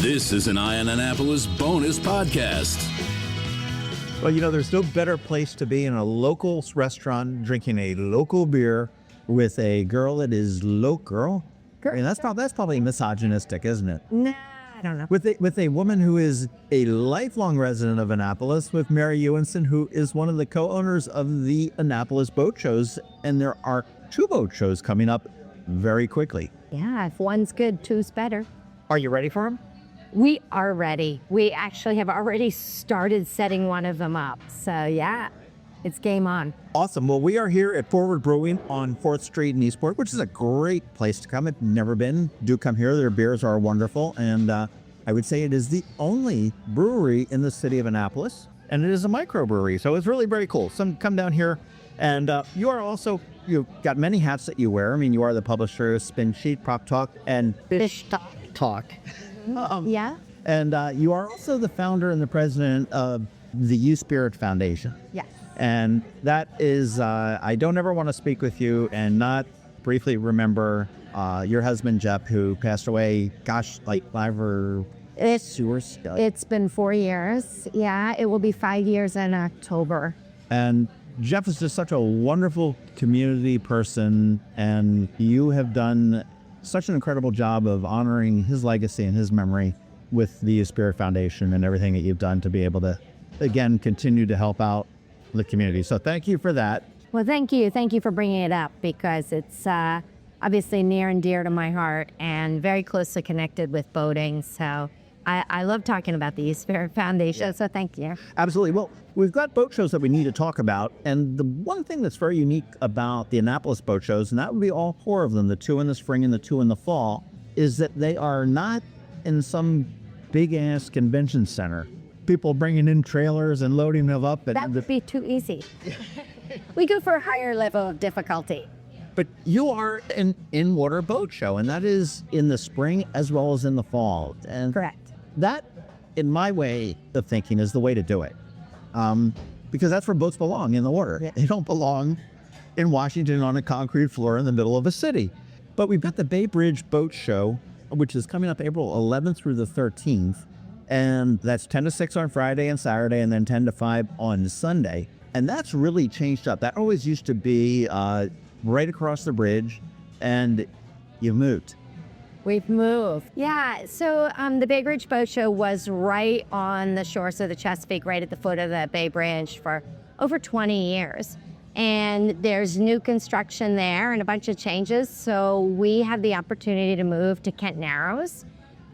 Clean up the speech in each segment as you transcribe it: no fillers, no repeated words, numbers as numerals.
This is an Eye on Annapolis bonus podcast. Well, you know, there's no better place to be in a local restaurant drinking a local beer with a girl that is local. I mean, that's probably misogynistic, isn't it? Nah, I don't know. With a woman who is a lifelong resident of Annapolis, with Mary Ewenson, who is one of the co-owners of the Annapolis Boat Shows, and there are 2 boat shows coming up very quickly. Yeah, if one's good, two's better. Are you ready for them? We are ready. We actually have already started setting one of them up. So yeah, it's game on. Awesome. Well, we are here at Forward Brewing on 4th Street in Eastport, which is a great place to come. If you've never been, do come here. Their beers are wonderful. And I would say it is the only brewery in the city of Annapolis. And it is a microbrewery. So it's really very cool. So come down here. And you've got many hats that you wear. I mean, you are the publisher of Spin Sheet, Prop Talk, and Fish Talk. Yeah. And you are also the founder and the president of the U Spirit Foundation. Yes. And that is, I don't ever want to speak with you and not briefly remember your husband, Jeff, who passed away, like 5 or 2 or so. It's been 4 years. Yeah, it will be 5 years in October. And Jeff is just such a wonderful community person, and you have done such an incredible job of honoring his legacy and his memory with the U Spirit Foundation and everything that you've done to be able to, again, continue to help out the community. So thank you for that. Well, thank you. Thank you for bringing it up, because it's obviously near and dear to my heart and very closely connected with boating. So I love talking about the U Spirit Foundation. Yeah. So thank you. Absolutely. Well, we've got boat shows that we need to talk about. And the one thing that's very unique about the Annapolis Boat Shows, and that would be all 4 of them, the 2 in the spring and the 2 in the fall, is that they are not in some big-ass convention center. People bringing in trailers and loading them up. That would be too easy. We go for a higher level of difficulty. But you are an in-water boat show, and that is in the spring as well as in the fall. And correct. That, in my way of thinking, is the way to do it. Because that's where boats belong, in the water. Yeah. They don't belong in Washington on a concrete floor in the middle of a city. But we've got the Bay Bridge Boat Show, which is coming up April 11th through the 13th. And that's 10 to 6 on Friday and Saturday, and then 10 to 5 on Sunday. And that's really changed up. That always used to be right across the bridge, and you moved. We've moved. Yeah, so the Bay Bridge Boat Show was right on the shores of the Chesapeake, right at the foot of the Bay Bridge for over 20 years. And there's new construction there and a bunch of changes. So we had the opportunity to move to Kent Narrows,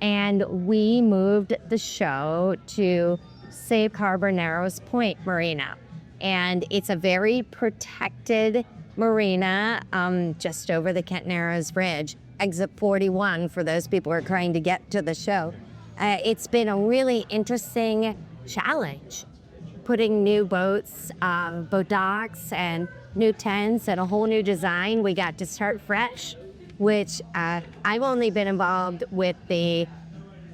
and we moved the show to Safe Harbor Narrows Point Marina. And it's a very protected marina just over the Kent Narrows Bridge. Exit 41 for those people who are trying to get to the show. It's been a really interesting challenge, putting new boats, boat docks, and new tents, and a whole new design. We got to start fresh, which I've only been involved with the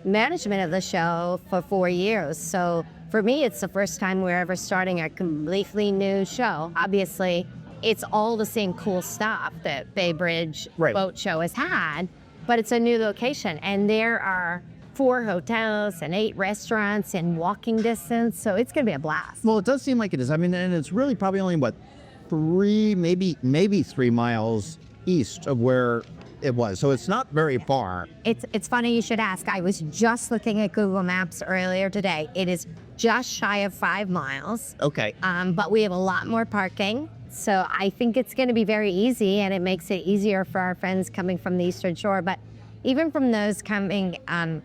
management of the show for 4 years. So for me, it's the first time we're ever starting a completely new show. Obviously, it's all the same cool stuff that Bay Bridge Boat Show has had, but it's a new location. And there are 4 hotels and 8 restaurants in walking distance, so it's going to be a blast. Well, it does seem like it is. I mean, and it's really probably only, 3, maybe 3 miles east of where it was. So it's not very far. It's funny you should ask. I was just looking at Google Maps earlier today. It is just shy of 5 miles. Okay. But we have a lot more parking. So I think it's going to be very easy, and it makes it easier for our friends coming from the Eastern Shore. But even from those coming,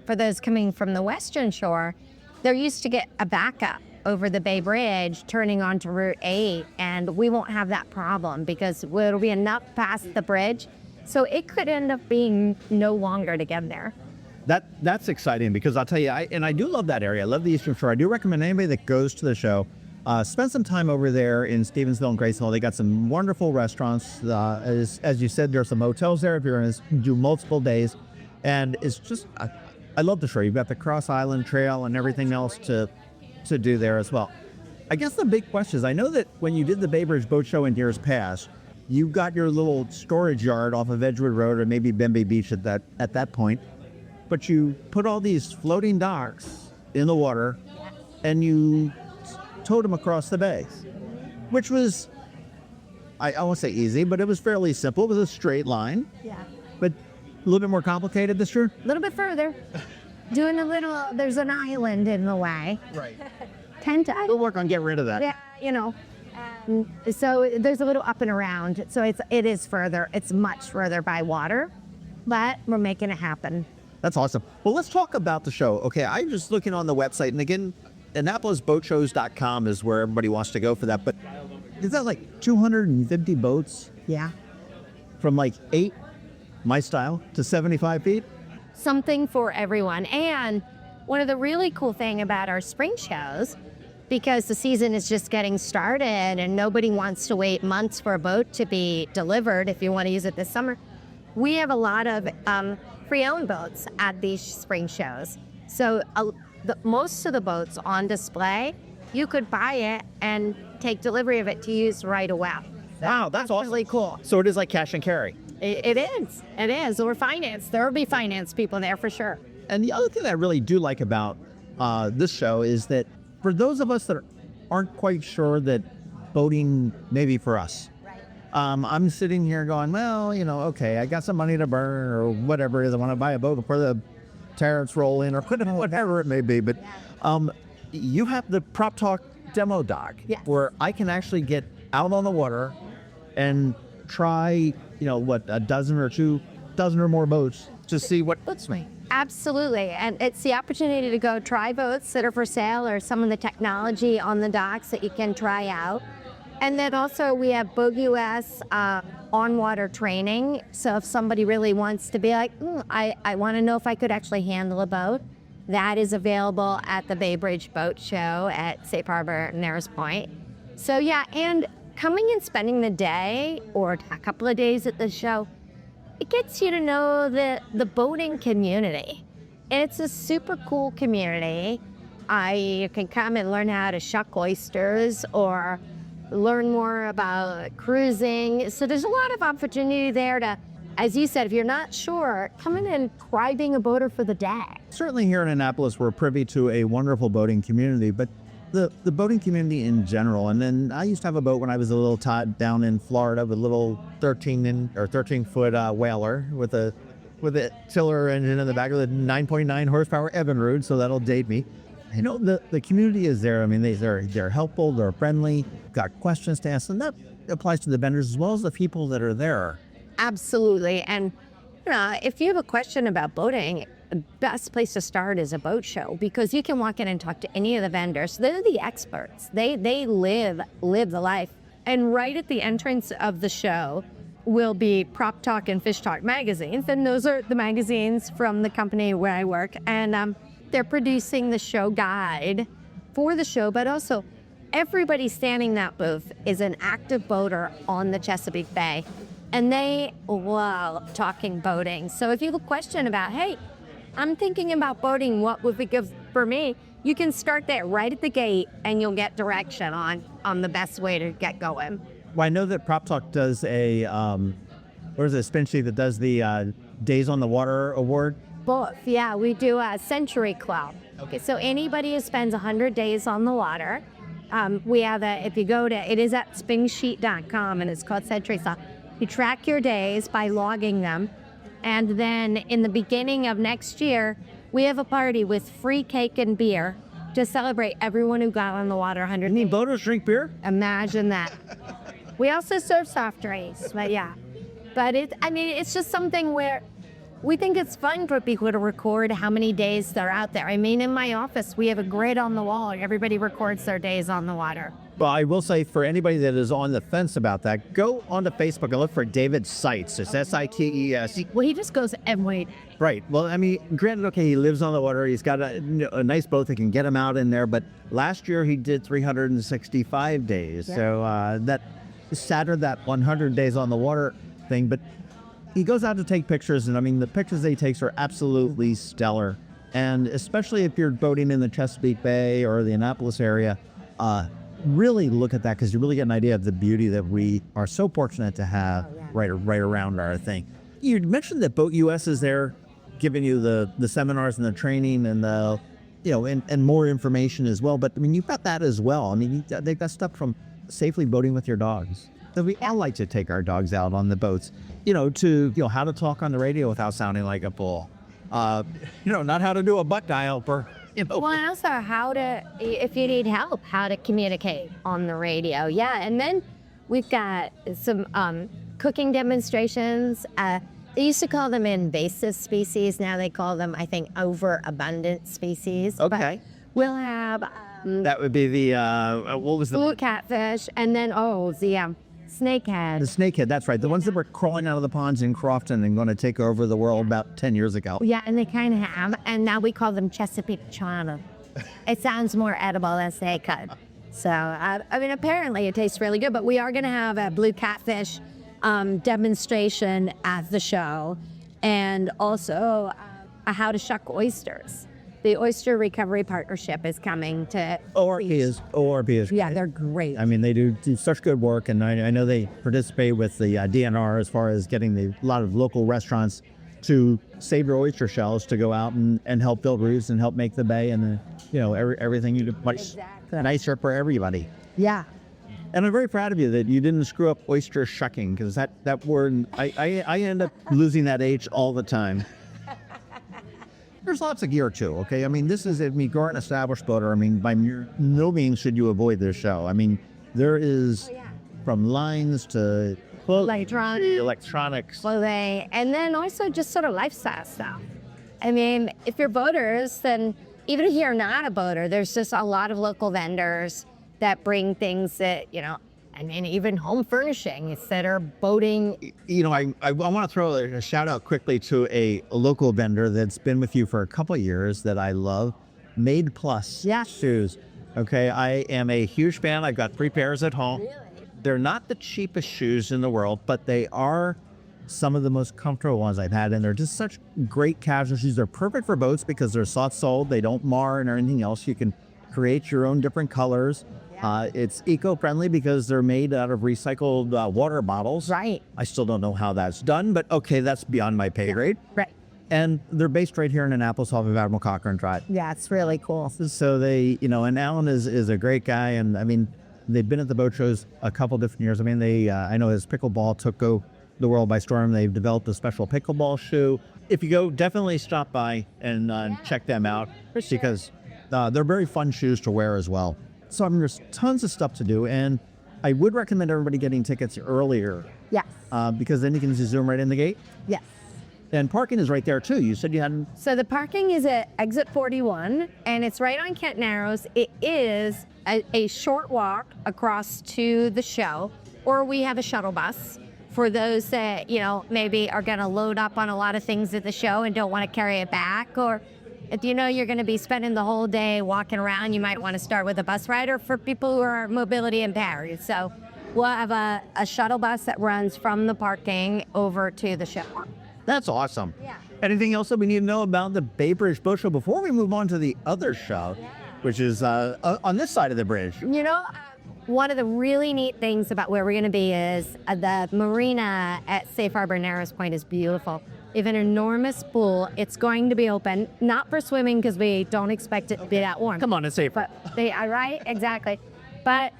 for those coming from the Western Shore, they're used to get a backup over the Bay Bridge, turning onto Route 8, and we won't have that problem because it'll be enough past the bridge. So it could end up being no longer to get there. That's exciting, because I'll tell you, I do love that area. I love the Eastern Shore. I do recommend anybody that goes to the show, spend some time over there in Stevensville and Grasonville. They got some wonderful restaurants. As you said, there's some hotels there if you're going to do multiple days. And it's just, I love the shore. You've got the Cross Island Trail and everything else to do there as well. I guess the big question is, I know that when you did the Bay Bridge Boat Show in years past, you got your little storage yard off of Edgewood Road, or maybe Bembe Beach at that point. but you put all these floating docks in the water and you towed them across the bay, which was, I won't say easy, but it was fairly simple. It was a straight line. Yeah. But a little bit more complicated this year? A little bit further. There's an island in the way. Right. We'll work on getting rid of that. Yeah, so there's a little up and around. So it is further. It's much further by water, but we're making it happen. That's awesome. Well, let's talk about the show. Okay, I'm just looking on the website, and again, AnnapolisBoatShows.com is where everybody wants to go for that. But is that like 250 boats? Yeah. From like 8, my style, to 75 feet? Something for everyone. And one of the really cool thing about our spring shows, because the season is just getting started and nobody wants to wait months for a boat to be delivered if you want to use it this summer, we have a lot of pre-owned boats at these spring shows. So most of the boats on display, you could buy it and take delivery of it to use right away. Wow, that's awesome. Really cool. So it is like cash and carry. It is. Or finance. There will be finance people there for sure. And the other thing that I really do like about this show is that for those of us that aren't quite sure that boating may be for us, I'm sitting here going, well, okay, I got some money to burn or whatever it is. I want to buy a boat before the tariffs roll in or whatever it may be. But you have the Prop Talk demo dock where I can actually get out on the water and try, a dozen or more boats to see what fits me. Absolutely. And it's the opportunity to go try boats that are for sale or some of the technology on the docks that you can try out. And then also we have Boat US on-water training. So if somebody really wants to be like, I want to know if I could actually handle a boat, that is available at the Bay Bridge Boat Show at Safe Harbor, Narrows Point. So yeah, and coming and spending the day or a couple of days at the show, it gets you to know the boating community. It's a super cool community. You can come and learn how to shuck oysters or learn more about cruising. So there's a lot of opportunity there to, as you said, if you're not sure, come in and try being a boater for the day. Certainly here in Annapolis, we're privy to a wonderful boating community, but the boating community in general. And then I used to have a boat when I was a little tot down in Florida with a little 13-foot whaler with a tiller engine in the back with a 9.9 horsepower Evinrude, so that'll date me. The community is there. I mean, they're helpful, they're friendly, got questions to ask, and that applies to the vendors as well as the people that are there. Absolutely. And if you have a question about boating, the best place to start is a boat show because you can walk in and talk to any of the vendors. They're the experts. They live the life. And right at the entrance of the show will be Prop Talk and Fish Talk magazines. And those are the magazines from the company where I work. And they're producing the show guide for the show, but also everybody standing in that booth is an active boater on the Chesapeake Bay. And they love talking boating. So if you have a question about, hey, I'm thinking about boating, what would be good for me? You can start there right at the gate and you'll get direction on the best way to get going. Well, I know that Prop Talk does a spin sheet that does the Days on the Water award. Both, yeah, we do a Century Club. Okay. So anybody who spends 100 days on the water, we have if you go to, it is at spingsheet.com and it's called Century Club. You track your days by logging them. And then in the beginning of next year, we have a party with free cake and beer to celebrate everyone who got on the water 100 days. You mean boaters drink beer? Imagine that. We also serve soft drinks, but yeah. But it's just something where we think it's fun for people to record how many days they're out there. I mean, in my office, we have a grid on the wall. Everybody records their days on the water. Well, I will say for anybody that is on the fence about that, go onto Facebook and look for David Sites. It's S-I-T-E-S. Well, he just goes every day. Right. Well, I mean, granted, okay, he lives on the water. He's got a nice boat that can get him out in there. But last year he did 365 days. Yeah. So that shattered that 100 days on the water thing. But he goes out to take pictures. And I mean, the pictures that he takes are absolutely stellar. And especially if you're boating in the Chesapeake Bay or the Annapolis area, really look at that because you really get an idea of the beauty that we are so fortunate to have right around our thing. You mentioned that Boat US is there giving you the seminars and the training and the, and more information as well. But I mean, you've got that as well. I mean, they've got stuff from safely boating with your dogs. So we all like to take our dogs out on the boats, to, how to talk on the radio without sounding like a bull. Not how to do a butt dial for, Well, and also how to, if you need help, how to communicate on the radio. Yeah, and then we've got some cooking demonstrations. They used to call them invasive species. Now they call them, I think, overabundant species. Okay. But we'll have... that would be the, what was the... blue catfish, and then, the snakehead. The snakehead, that's right. The ones that were crawling out of the ponds in Crofton and going to take over the world about 10 years ago. Yeah, and they kind of have, and now we call them Chesapeake chana. It sounds more edible than snakehead. So, apparently it tastes really good, but we are going to have a blue catfish demonstration at the show, and also a how to shuck oysters. The Oyster Recovery Partnership is coming to... ORP is. Yeah, they're great. I mean, they do such good work, and I know they participate with the DNR as far as getting a lot of local restaurants to save your oyster shells to go out and help build roofs and help make the bay and, everything you do much nicer for everybody. Yeah. And I'm very proud of you that you didn't screw up oyster shucking, because that word, I end up losing that H all the time. There's lots of gear too, okay? I mean, you're an established boater. I mean, by no means should you avoid this show. I mean, there is from lines to electronics, clothing, and then also just sort of lifestyle stuff. I mean, if you're boaters, then even if you're not a boater, there's just a lot of local vendors that bring things that, even home furnishings that are boating. I want to throw a shout out quickly to a local vendor that's been with you for a couple of years that I love, Made Plus shoes. Okay, I am a huge fan. I've got 3 pairs at home. Really? They're not the cheapest shoes in the world, but they are some of the most comfortable ones I've had, and they're just such great casual shoes. They're perfect for boats because they're soft-soled. They don't mar and anything else. You can create your own different colors. It's eco-friendly because they're made out of recycled water bottles. Right. I still don't know how that's done, but okay, that's beyond my pay grade. Right. And they're based right here in Annapolis off of Admiral Cochrane Drive. Yeah, it's really cool. So they, and Alan is a great guy, and I mean, they've been at the boat shows a couple different years. I mean, I know his pickleball took the world by storm. They've developed a special pickleball shoe. If you go, definitely stop by and check them out, because they're very fun shoes to wear as well. So I mean, there's tons of stuff to do, and I would recommend everybody getting tickets earlier. Yes. Because then you can zoom right in the gate. Yes. And parking is right there too. You said you hadn't. So the parking is at exit 41, and it's right on Kent Narrows. It is a short walk across to the show, or we have a shuttle bus for those that, maybe are going to load up on a lot of things at the show and don't want to carry it back, or if you're going to be spending the whole day walking around, you might want to start with a bus ride, or for people who are mobility impaired. So we'll have a shuttle bus that runs from the parking over to the show. That's awesome. Yeah. Anything else that we need to know about the Bay Bridge Boat Show before we move on to the other show, which is on this side of the bridge? One of the really neat things about where we're going to be is the Marina at Safe Harbor Narrows Point is beautiful. They have an enormous pool. It's going to be open, not for swimming because we don't expect it to be that warm. Come on, it's safe. But they are right, exactly. But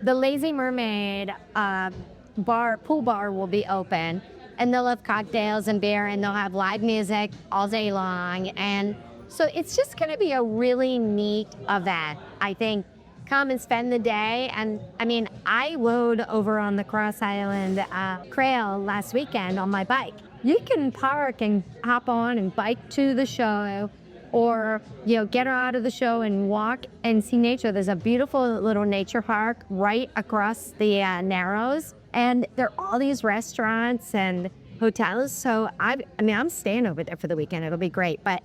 the Lazy Mermaid pool bar will be open, and they'll have cocktails and beer, and they'll have live music all day long. And so it's just going to be a really neat event, I think. Come and spend the day. And I mean, I rode over on the Cross Island Trail last weekend on my bike. You can park and hop on and bike to the show, or get out of the show and walk and see nature. There's a beautiful little nature park right across the Narrows, and there are all these restaurants and hotels. So I'm staying over there for the weekend. It'll be great. But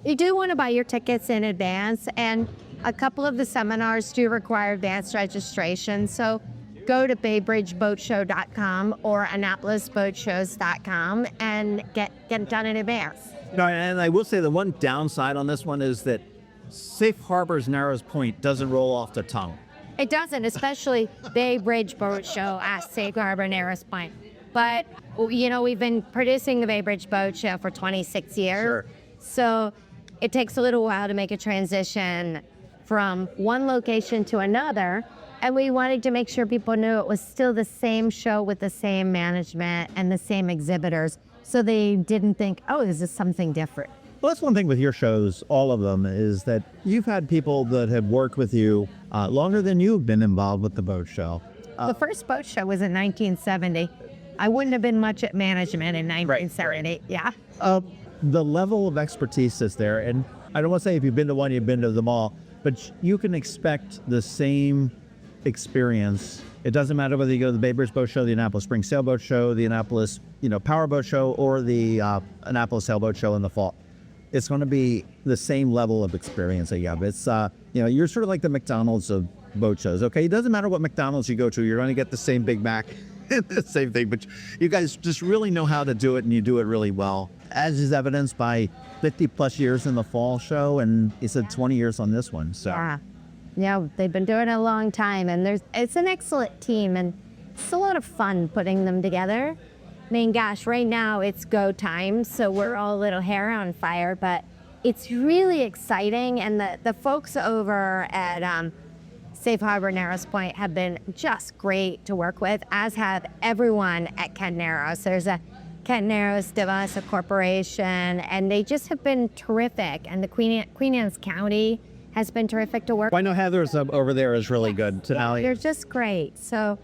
you do want to buy your tickets in advance, and a couple of the seminars do require advanced registration. So go to baybridgeboatshow.com or annapolisboatshows.com and get it done in advance. No, and I will say the one downside on this one is that Safe Harbor's Narrows Point doesn't roll off the tongue. It doesn't, especially Bay Bridge Boat Show at Safe Harbor Narrows Point. But, we've been producing the Bay Bridge Boat Show for 26 years. Sure. So it takes a little while to make a transition from one location to another. And we wanted to make sure people knew it was still the same show with the same management and the same exhibitors. So they didn't think, oh, is this something different? Well, that's one thing with your shows, all of them, is that you've had people that have worked with you longer than you've been involved with the boat show. The first boat show was in 1970. I wouldn't have been much at management in 1970. Right. Yeah. The level of expertise is there. And I don't want to say if you've been to one, you've been to them all, but you can expect the same experience. It doesn't matter whether you go to the Bay Bridge Boat Show, the Annapolis Spring Sailboat Show, the Annapolis, Power Boat Show, or the Annapolis Sailboat Show in the fall. It's going to be the same level of experience that you have. It's, you're sort of like the McDonald's of boat shows, okay? It doesn't matter what McDonald's you go to, you're going to get the same Big Mac, the same thing, but you guys just really know how to do it, and you do it really well, as is evidenced by 50 plus years in the fall show, and you said 20 years on this one, so. Yeah, they've been doing it a long time, and it's an excellent team, and it's a lot of fun putting them together. I mean, gosh, right now it's go time, so we're all a little hair on fire, but it's really exciting, and the folks over at Safe Harbor Narrows Point have been just great to work with, as have everyone at Kent Narrows. There's a Kent Narrows Devassa Corporation, and they just have been terrific, and the Queen Anne's County has been terrific to work with. I know Heather's over there is really good. They're just great. So,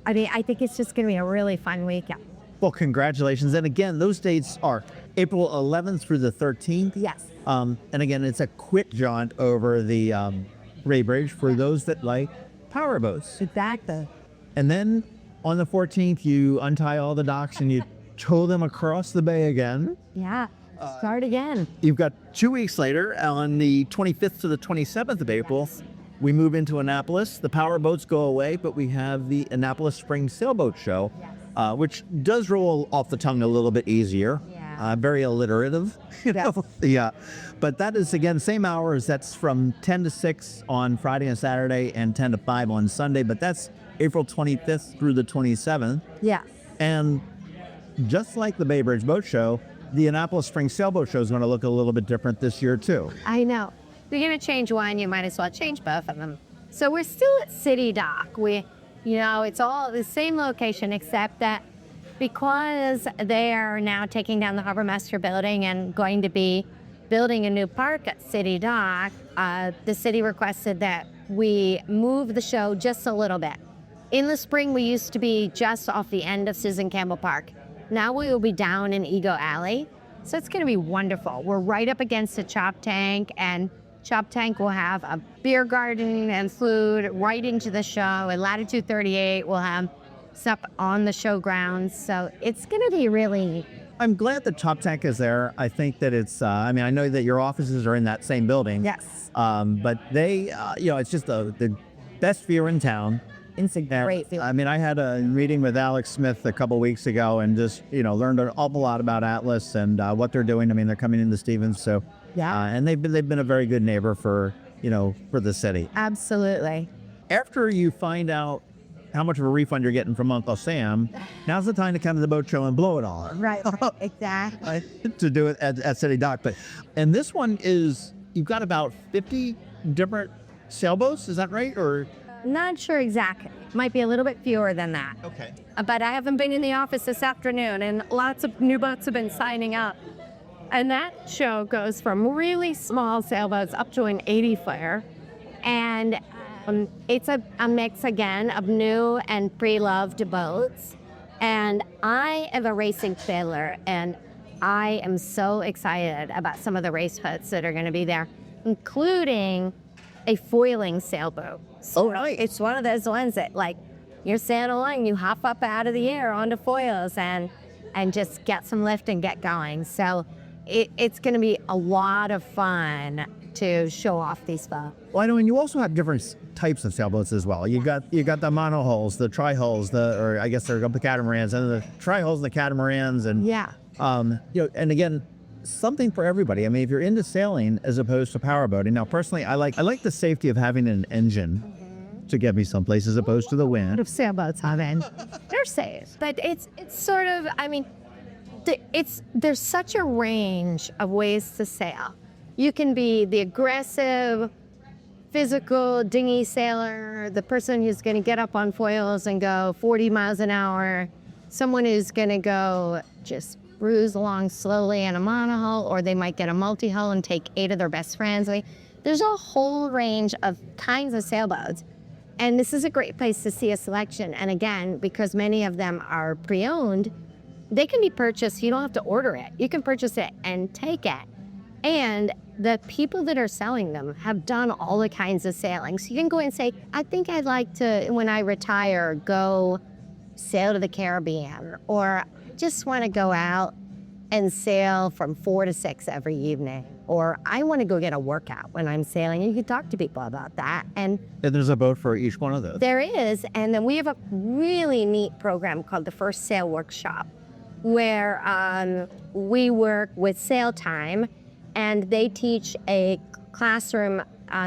I think it's just going to be a really fun weekend. Well, congratulations. And again, those dates are April 11th through the 13th. Yes. And again, it's a quick jaunt over the Bay Bridge for those that like power boats. Exactly. And then on the 14th, you untie all the docks and you tow them across the bay again. Yeah. Start again. You've got 2 weeks later, on the 25th to the 27th of April, we move into Annapolis. The power boats go away, but we have the Annapolis Spring Sailboat Show, which does roll off the tongue a little bit easier. Very alliterative. Yeah. But that is, again, same hours. That's from 10 to 6 on Friday and Saturday and 10 to 5 on Sunday. But that's April 25th through the 27th. Yeah. And just like the Bay Bridge Boat Show, the Annapolis Spring Sailboat Show is going to look a little bit different this year, too. I know. If you're going to change one, you might as well change both of them. So we're still at City Dock. It's all the same location, except that because they are now taking down the Harbor Master building and going to be building a new park at City Dock, the city requested that we move the show just a little bit. In the spring, we used to be just off the end of Susan Campbell Park. Now we will be down in Ego Alley. So it's going to be wonderful. We're right up against the Chop Tank, and Chop Tank will have a beer garden and food right into the show. At Latitude 38, we'll have stuff on the show grounds. So it's going to be really neat. I'm glad the Chop Tank is there. I think that it's, I know that your offices are in that same building. Yes. But they, it's just the best view in town. It's a great view. I had a meeting with Alex Smith a couple weeks ago and just, learned an awful lot about Atlas and what they're doing. They're coming into Stevens. So, and they've been a very good neighbor for the city. Absolutely. After you find out how much of a refund you're getting from Uncle Sam, now's the time to come to the boat show and blow it all. Right, exactly. To do it at City Dock. And this one is, you've got about 50 different sailboats, is that right? Or not sure exactly. Might be a little bit fewer than that. Okay. But I haven't been in the office this afternoon, and lots of new boats have been signing up. And that show goes from really small sailboats up to an 80-footer. And it's a mix, again, of new and pre-loved boats. And I am a racing sailor, and I am so excited about some of the race boats that are going to be there, including a foiling sailboat. So nice. It's one of those ones that, you're sailing along, you hop up out of the air onto foils and just get some lift and get going. So it's going to be a lot of fun to show off these boats. Well, and you also have different types of sailboats as well. You got the monohulls, the tri-hulls, or I guess they're the catamarans, and the tri-hulls and the catamarans, and and again, something for everybody. If you're into sailing as opposed to powerboating. Now, personally, I like the safety of having an engine to get me someplace as opposed to the wind. Of sailboats, Evan. they're safe. But it's sort of, I mean, there's such a range of ways to sail. You can be the aggressive, physical dinghy sailor, the person who's going to get up on foils and go 40 miles an hour, someone who's going to go just cruise along slowly in a monohull, or they might get a multi-hull and take 8 of their best friends. I mean, there's a whole range of kinds of sailboats. And this is a great place to see a selection. And again, because many of them are pre-owned, they can be purchased. You don't have to order it. You can purchase it and take it. And the people that are selling them have done all the kinds of sailing. So you can go and say, I think I'd like to, when I retire, go sail to the Caribbean, or just want to go out and sail from 4 to 6 every evening, or I want to go get a workout when I'm sailing. You can talk to people about that. And there's a boat for each one of those. There is. And then we have a really neat program called the First Sail Workshop, where we work with Sail Time, and they teach a classroom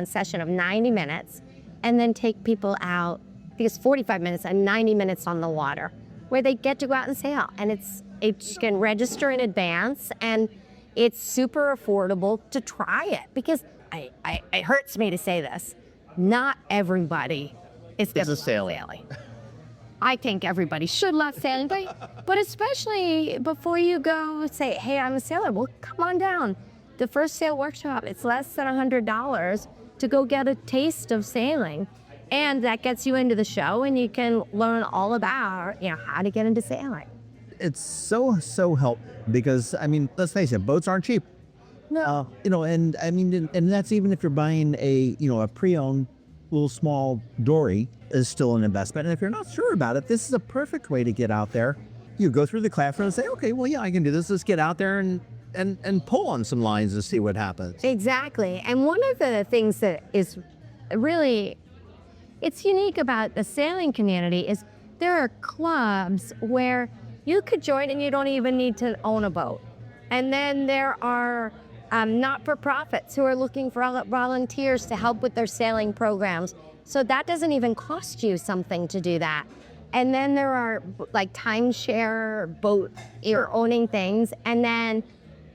session of 90 minutes and then take people out, because 45 minutes and 90 minutes on the water, where they get to go out and sail. And you can register in advance, and it's super affordable to try it, because it hurts me to say this, not everybody is going to love sailing. I think everybody should love sailing, but especially before you go say, hey, I'm a sailor, well, come on down. The First Sail Workshop, it's less than $100 to go get a taste of sailing. And that gets you into the show, and you can learn all about, how to get into sailing. It's so helpful, because, I mean, let's face it, boats aren't cheap. No. And I mean, and that's even if you're buying a pre-owned little small dory is still an investment. And if you're not sure about it, this is a perfect way to get out there. You go through the classroom and say, okay, well, yeah, I can do this. Let's get out there and pull on some lines and see what happens. Exactly. And one of the things that is really, it's unique about the sailing community is there are clubs where you could join and you don't even need to own a boat. And then there are not-for-profits who are looking for volunteers to help with their sailing programs. So that doesn't even cost you something to do that. And then there are like timeshare boat, you're owning things. And then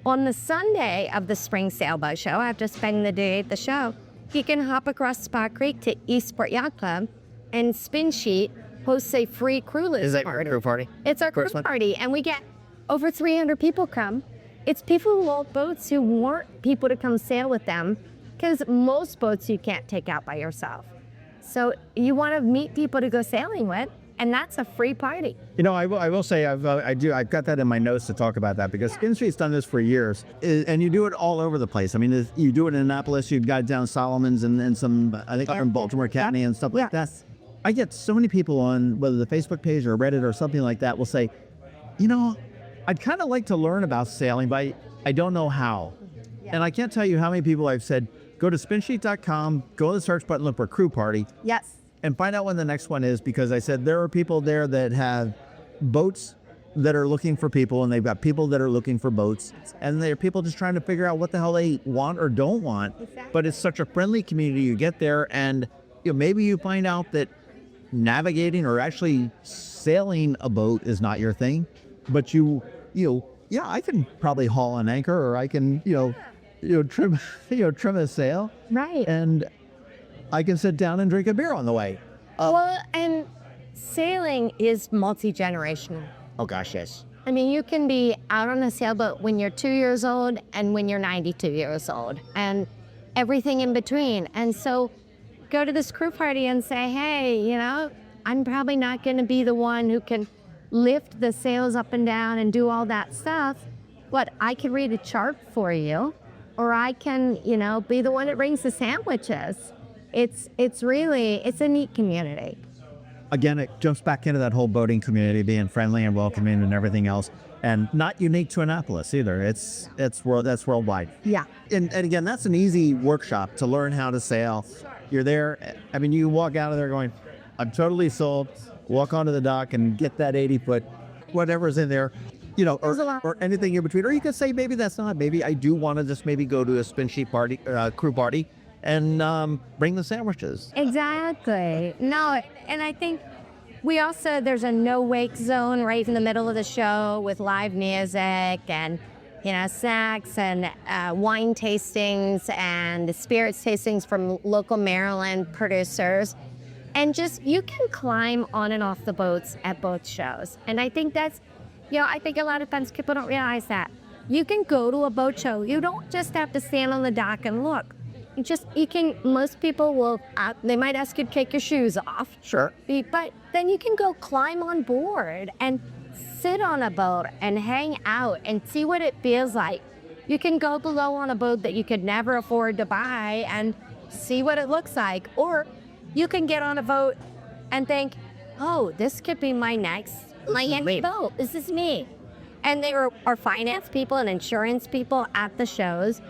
on the Sunday of the Spring Sailboat Show, after spending the day at the show, you can hop across Spa Creek to Eastport Yacht Club, and Spin Sheet hosts a free crewless party. Is that your crew party? It's our crew party, and we get over 300 people come. It's people who own boats who want people to come sail with them, because most boats you can't take out by yourself. So you want to meet people to go sailing with, and that's a free party. I will say I've got that in my notes to talk about that, because Spin Street's done this for years, and you do it all over the place. I mean, you do it in Annapolis, you've got down Solomon's and some, I think, in Baltimore County and stuff like that. I get so many people on whether the Facebook page or Reddit or something like that will say, I'd kind of like to learn about sailing, but I don't know how. Yeah. And I can't tell you how many people I've said, go to spinsheet.com, go to the search button, look for crew party. Yes. And find out when the next one is, because I said there are people there that have boats that are looking for people, and they've got people that are looking for boats, and there are people just trying to figure out what the hell they want or don't want. Exactly. But it's such a friendly community. You get there, and maybe you find out that navigating or actually sailing a boat is not your thing, but I can probably haul an anchor, or I can trim a sail, right, and I can sit down and drink a beer on the way. Well, and sailing is multi-generational. Oh gosh, yes. I mean, you can be out on a sailboat when you're 2 years old and when you're 92 years old, and everything in between. And so go to this crew party and say, hey, I'm probably not going to be the one who can lift the sails up and down and do all that stuff, but I can read a chart for you, or I can, be the one that brings the sandwiches. It's a neat community. Again, it jumps back into that whole boating community being friendly and welcoming and everything else, and not unique to Annapolis either. That's worldwide. Yeah. And again, that's an easy workshop to learn how to sail. You're there. I mean, you walk out of there going, I'm totally sold. Walk onto the dock and get that 80-foot, whatever's in there, or anything in between. Or you could say, maybe that's not. Maybe I do want to just maybe go to a Spin Sheet party, crew party, and bring the sandwiches. Exactly. No, and I think There's a no wake zone right in the middle of the show with live music and, snacks and wine tastings and spirits tastings from local Maryland producers. And just, you can climb on and off the boats at both shows. And I think that's, I think a lot of times people don't realize that. You can go to a boat show. You don't just have to stand on the dock and look. Most people will, they might ask you to take your shoes off. Sure. But then you can go climb on board and sit on a boat and hang out and see what it feels like. You can go below on a boat that you could never afford to buy and see what it looks like. Or you can get on a boat and think, oh, this could be my next boat. This is me. And there are finance people and insurance people at the shows.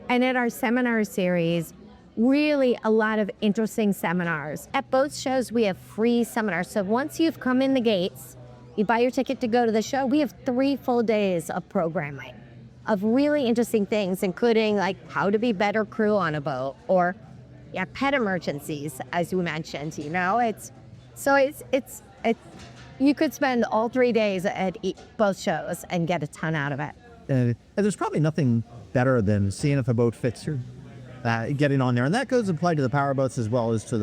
And at our seminar series, really a lot of interesting seminars. At both shows, we have free seminars. So once you've come in the gates, you buy your ticket to go to the show, we have 3 full days of programming of really interesting things, including like how to be better crew on a boat or pet emergencies, as you mentioned, it's you could spend all 3 days at both shows and get a ton out of it. And there's probably nothing better than seeing if a boat fits you, getting on there. And that goes applied to the power boats as well as to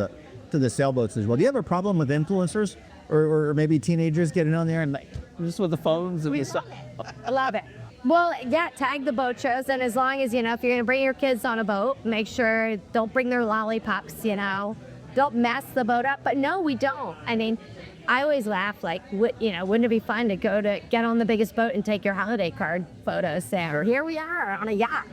the sailboats as well. Do you have a problem with influencers or maybe teenagers getting on there and just with the phones? I love it. Well, tag the boat shows. And as long as, if you're going to bring your kids on a boat, make sure don't bring their lollipops, don't mess the boat up. But no, we don't. I mean, I always laugh, wouldn't it be fun to get on the biggest boat and take your holiday card photos there? Here we are on a yacht.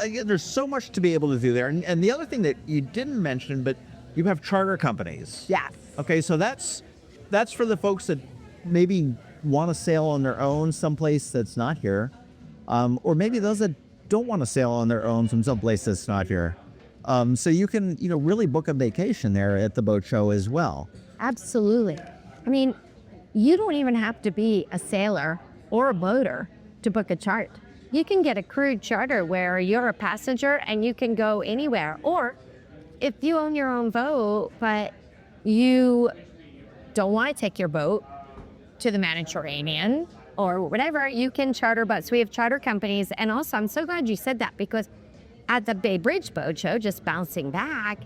Again, there's so much to be able to do there. And the other thing that you didn't mention, but you have charter companies. Yes. Okay, so that's for the folks that maybe want to sail on their own someplace that's not here. Or maybe those that don't want to sail on their own from someplace that's not here. So you can, really book a vacation there at the boat show as well. Absolutely. I mean, you don't even have to be a sailor or a boater to book a chart. You can get a crude charter where you're a passenger and you can go anywhere. Or if you own your own boat, but you don't want to take your boat to the Mediterranean or whatever, you can charter boats. We have charter companies. And also, I'm so glad you said that, because at the Bay Bridge Boat Show, just bouncing back,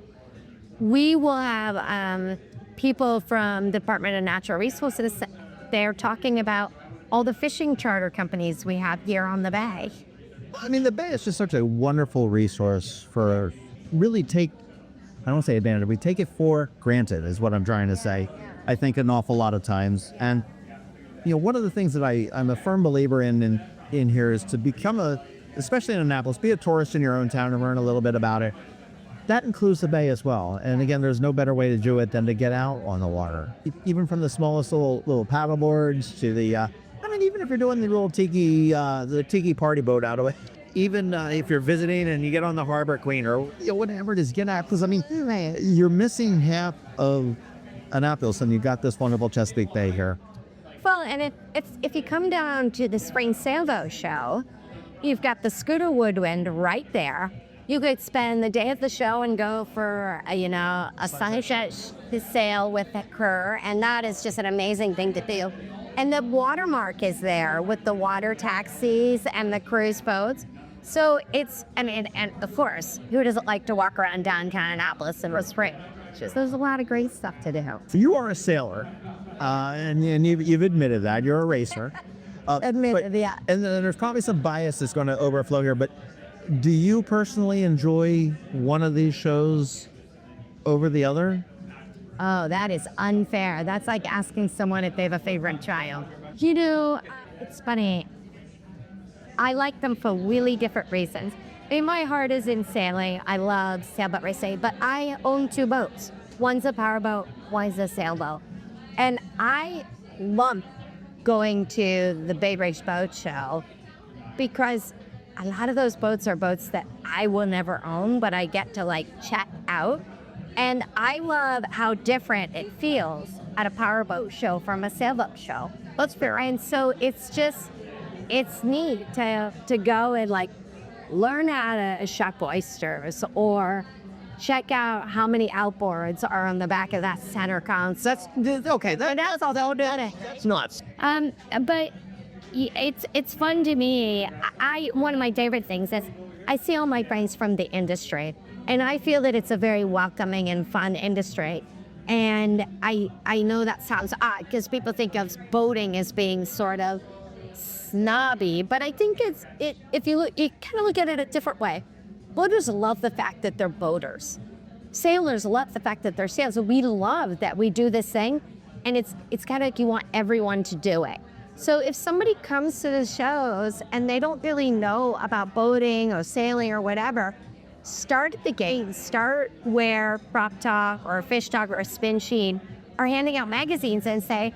we will have people from the Department of Natural Resources. They're talking about all the fishing charter companies we have here on the bay. I mean, the bay is just such a wonderful resource for I don't want to say advantage, we take it for granted is what I'm trying to say. I think an awful lot of times. And, one of the things that I'm a firm believer in here is to become especially in Annapolis, be a tourist in your own town and learn a little bit about it. That includes the bay as well. And again, there's no better way to do it than to get out on the water. Even from the smallest little paddle boards to the, even if you're doing the little tiki party boat out of it, even if you're visiting and you get on the Harbor Queen or whatever it is, get out. Because you're missing half of Annapolis and you've got this wonderful Chesapeake Bay here. Well, and if you come down to the Spring Sailboat Show, you've got the Scooter Woodwind right there. You could spend the day at the show and go for, a sunset sail with the crew, and that is just an amazing thing to do. And the watermark is there with the water taxis and the cruise boats. So and of course, who doesn't like to walk around downtown Annapolis in the spring? There's a lot of great stuff to do. So you are a sailor, and you've admitted that. You're a racer. Yeah. And then there's probably some bias that's going to overflow here, but do you personally enjoy one of these shows over the other? Oh, that is unfair. That's like asking someone if they have a favorite child. It's funny. I like them for really different reasons. My heart is in sailing. I love sailboat racing, but I own 2 boats. One's a powerboat, one's a sailboat. And I love going to the Bay Bridge Boat Show because a lot of those boats are boats that I will never own, but I get to check out. And I love how different it feels at a powerboat show from a sailboat show. That's fair. And so it's neat to go and learn how to shuck oysters or check out how many outboards are on the back of that center console. That's okay. That's all. That's nuts. But it's fun to me. One of my favorite things is I see all my friends from the industry, and I feel that it's a very welcoming and fun industry. And I know that sounds odd because people think of boating as being sort of snobby, but I think if you kind of look at it a different way. Boaters love the fact that they're boaters. Sailors love the fact that they're sailors. We love that we do this thing, and it's kind of like you want everyone to do it. So if somebody comes to the shows and they don't really know about boating or sailing or whatever, start at the gate. Start where Prop Talk or Fish Talk or Spin Sheet are handing out magazines and say,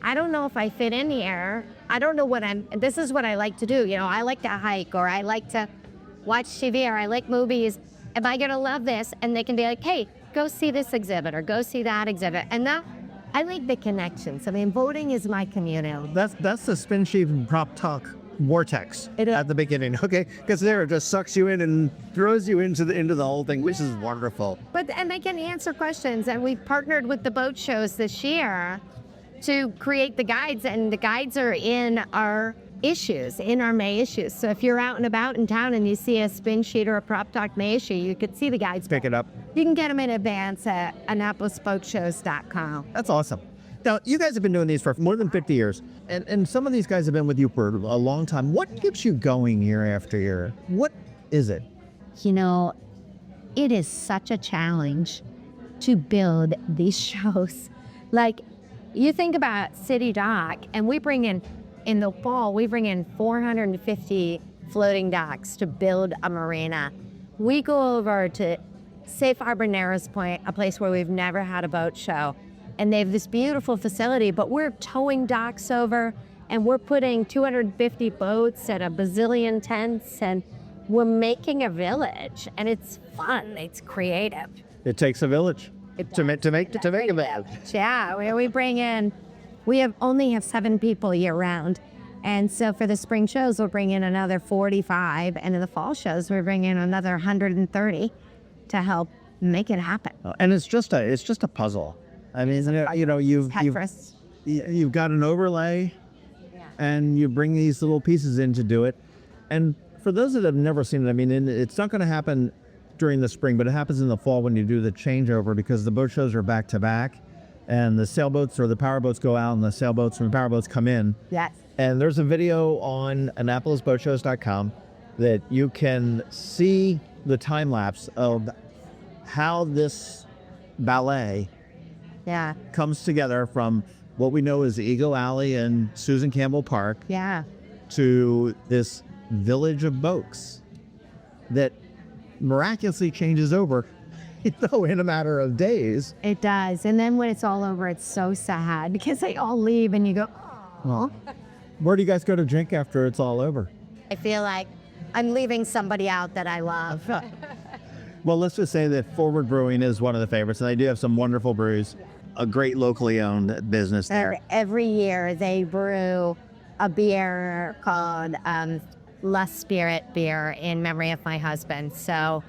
I don't know if I fit in here. I don't know this is what I like to do. You know, I like to hike, or I like to watch TV, or I like movies. Am I gonna love this? And they can be like, hey, go see this exhibit or go see that exhibit. And I like the connections. I mean, boating is my community. That's the Spin Sheet and Prop Talk vortex at the beginning, okay? Because there it just sucks you in and throws you into the whole thing, which is wonderful. And they can answer questions, and we've partnered with the boat shows this year to create the guides, and the guides are in our May issues. So if you're out and about in town and you see a Spin Sheet or a Prop Talk May issue, you could see the guides. Pick it up. You can get them in advance at AnnapolisBoatShows.com. That's awesome. Now, you guys have been doing these for more than 50 years, and some of these guys have been with you for a long time. What keeps you going year after year? What is it? You know, it is such a challenge to build these shows. Like, you think about City Dock, and we bring in the fall, we bring in 450 floating docks to build a marina. We go over to Safe Harbor Narrows Point, a place where we've never had a boat show. And they have this beautiful facility, but we're towing docks over, and we're putting 250 boats at a bazillion tents, and we're making a village, and it's fun, it's creative. It takes a village to make a village. Yeah, we only have 7 people year round. And so for the spring shows, we'll bring in another 45, and in the fall shows, we bring in another 130 to help make it happen. And it's just a puzzle. I mean, you've got an overlay, and you bring these little pieces in to do it. And for those that have never seen it, I mean, it's not going to happen during the spring, but it happens in the fall when you do the changeover, because the boat shows are back to back, and the sailboats or the powerboats go out, and the sailboats and the powerboats come in. Yes. And there's a video on AnnapolisBoatShows.com that you can see the time lapse of how this ballet comes together from what we know as Eagle Alley and Susan Campbell Park to this village of boats that miraculously changes over in a matter of days. It does. And then when it's all over, it's so sad because they all leave and you go, oh. Where do you guys go to drink after it's all over? I feel like I'm leaving somebody out that I love. Well, let's just say that Forward Brewing is one of the favorites, and they do have some wonderful brews. A great locally owned business there. Every year they brew a beer called Less Spirit beer in memory of my husband. So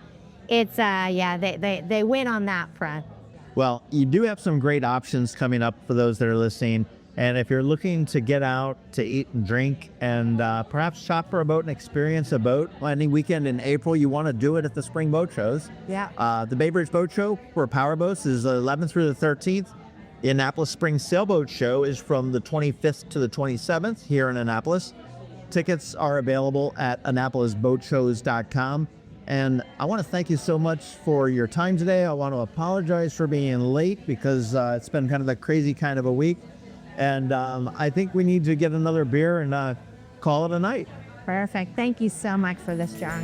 it's, they win on that front. Well, you do have some great options coming up for those that are listening. And if you're looking to get out to eat and drink and perhaps shop for a boat and experience a boat any weekend in April, you want to do it at the spring boat shows. Yeah. The Bay Bridge Boat Show for powerboats is the 11th through the 13th. The Annapolis Spring Sailboat Show is from the 25th to the 27th here in Annapolis. Tickets are available at AnnapolisBoatShows.com. And I want to thank you so much for your time today. I want to apologize for being late because it's been kind of a crazy kind of a week. And I think we need to get another beer and call it a night. Perfect. Thank you so much for this, John.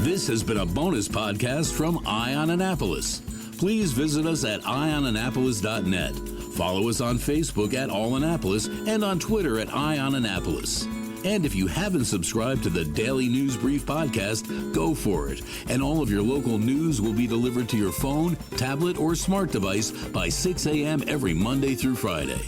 This has been a bonus podcast from Eye on Annapolis. Please visit us at eyeonannapolis.net. Follow us on Facebook at All Annapolis and on Twitter at Eye on Annapolis. And if you haven't subscribed to the Daily News Brief podcast, go for it. And all of your local news will be delivered to your phone, tablet, or smart device by 6 a.m. every Monday through Friday.